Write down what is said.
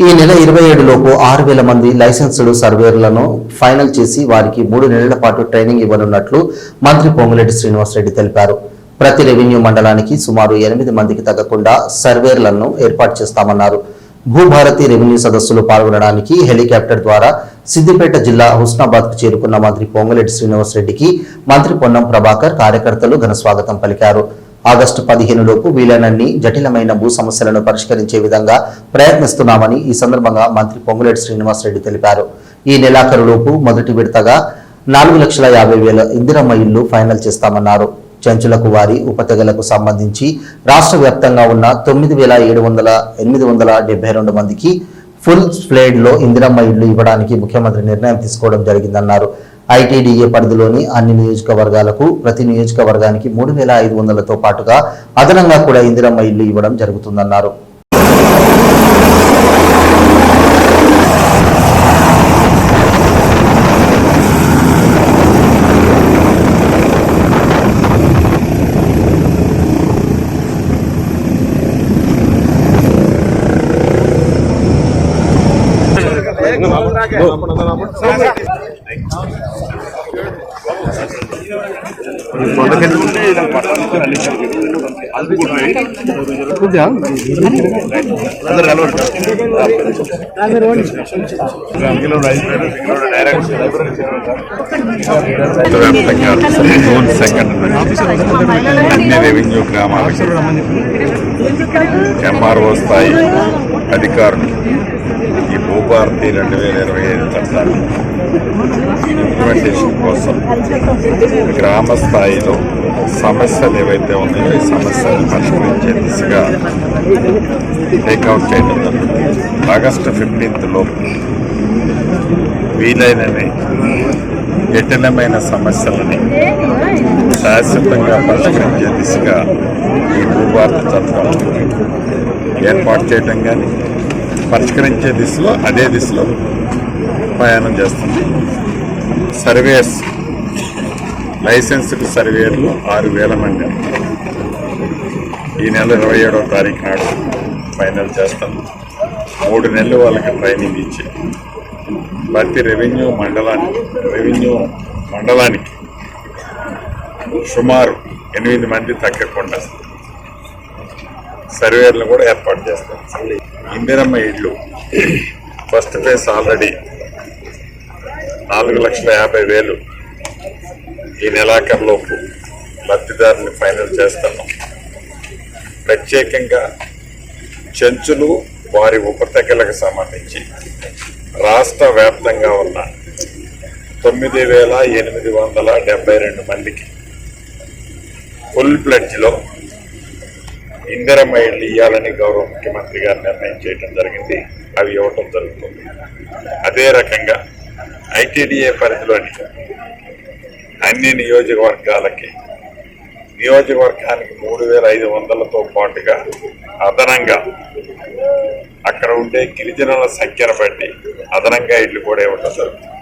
ఈ నెల 27 లోపు 6,000 మంది లైసెన్సుడు సర్వేయర్లను ఫైనల్ చేసి వారికి 3 నెలల పాటు ట్రైనింగ్ ఇవ్వనున్నట్లు మంత్రి పొంగులేటి శ్రీనివాసరెడ్డి తెలిపారు. ప్రతి రెవెన్యూ మండలానికి సుమారు 8 మందికి తగ్గకుండా సర్వేయర్లను ఏర్పాటు చేస్తామన్నారు. భూభారతి రెవెన్యూ సదస్సులో పాల్గొనడానికి హెలికాప్టర్ ద్వారా సిద్దిపేట జిల్లా హుస్నాబాద్కు చేరుకున్న మంత్రి పొంగులేటి శ్రీనివాసరెడ్డికి మంత్రి పొన్నం ప్రభాకర్ కార్యకర్తలు ఘన స్వాగతం పలికారు. ఆగస్టు 15 లోపు వీలైనన్ని జటిలమైన భూ సమస్యలను పరిష్కరించే విధంగా ప్రయత్నిస్తున్నామని ఈ సందర్భంగా మంత్రి పొంగులేటి శ్రీనివాసరెడ్డి తెలిపారు. ఈ నెలాఖరులోపు మొదటి విడతగా 4,50,000 ఇందిరమ్మ ఇళ్లు ఫైనల్ చేస్తామన్నారు. చెంచులకు వారి ఉపతెగలకు సంబంధించి రాష్ట్ర వ్యాప్తంగా ఉన్న 9,872 మందికి ఫుల్ ఫ్లేడ్ లో ఇందిరమ్మ ఇళ్లు ఇవ్వడానికి ముఖ్యమంత్రి నిర్ణయం తీసుకోవడం జరిగిందన్నారు. ఐటీడీఏ పరిధిలోని అన్ని నియోజకవర్గాలకు ప్రతి నియోజకవర్గానికి 3,500తో పాటుగా అదనంగా కూడా ఇందిరమ్మ ఇళ్లు ఇవ్వడం జరుగుతుందన్నారు. అన్ని రెవెన్యూ గ్రామాలకు ఎంఆర్ఓ స్థాయి అధికారులు ఈ భూభారతి 2025 చట్టాన్ని ఇంప్లిమెంటేషన్ కోసం గ్రామ స్థాయిలో సమస్యలు ఏవైతే ఉన్నాయో ఈ సమస్యలను పరిష్కరించే దిశగా టేక్అవుట్ చేయడం జరుగుతుంది. ఆగస్టు 15 లోపు వీలైనన్ని జటిలమైన సమస్యలని శాశ్వతంగా పరిష్కరించే దిశగా ఈ భూభారతి చట్టం ఏర్పాటు చేయడం కానీ పరిష్కరించే దిశలో అదే దిశలో ప్రయాణం చేస్తుంది. సర్వేయర్స్ లైసెన్స్డ్ సర్వేయర్లు 6,000 మంది ఈ నెల 27వ తారీఖు నాడు ఫైనల్ చేస్తాం. 3 నెలలు వాళ్ళకి ట్రైనింగ్ ఇచ్చి ప్రతి రెవెన్యూ మండలానికి సుమారు 8 మంది తగ్గకుండా సర్వేయర్లు కూడా ఏర్పాటు చేస్తాం. ఇందిరమ్మ ఇళ్ళు ఫస్ట్ ఫేజ్ ఆల్రెడీ 4,50,000 ఈ నెలాఖరులోపు లబ్ధిదారుని ఫైనల్ చేస్తున్నాం. ప్రత్యేకంగా చెంచులు వారి ఉపతెగలకు సంబంధించి రాష్ట్ర వ్యాప్తంగా ఉన్న 9,872 మందికి ఫుల్ ప్లెడ్జ్లో ఇందిరమ్మ ఇళ్ళు ఇవ్వాలని గౌరవ ముఖ్యమంత్రి గారు నిర్ణయం చేయడం జరిగింది. అవి ఇవ్వటం జరుగుతుంది. అదే రకంగా ఐటీడీఏ పరిధిలోని అన్ని నియోజకవర్గానికి 3,500తో పాటుగా అదనంగా అక్కడ ఉండే గిరిజనుల సంఖ్యను బట్టి అదనంగా ఇళ్ళు కూడా ఇవ్వటం జరుగుతుంది.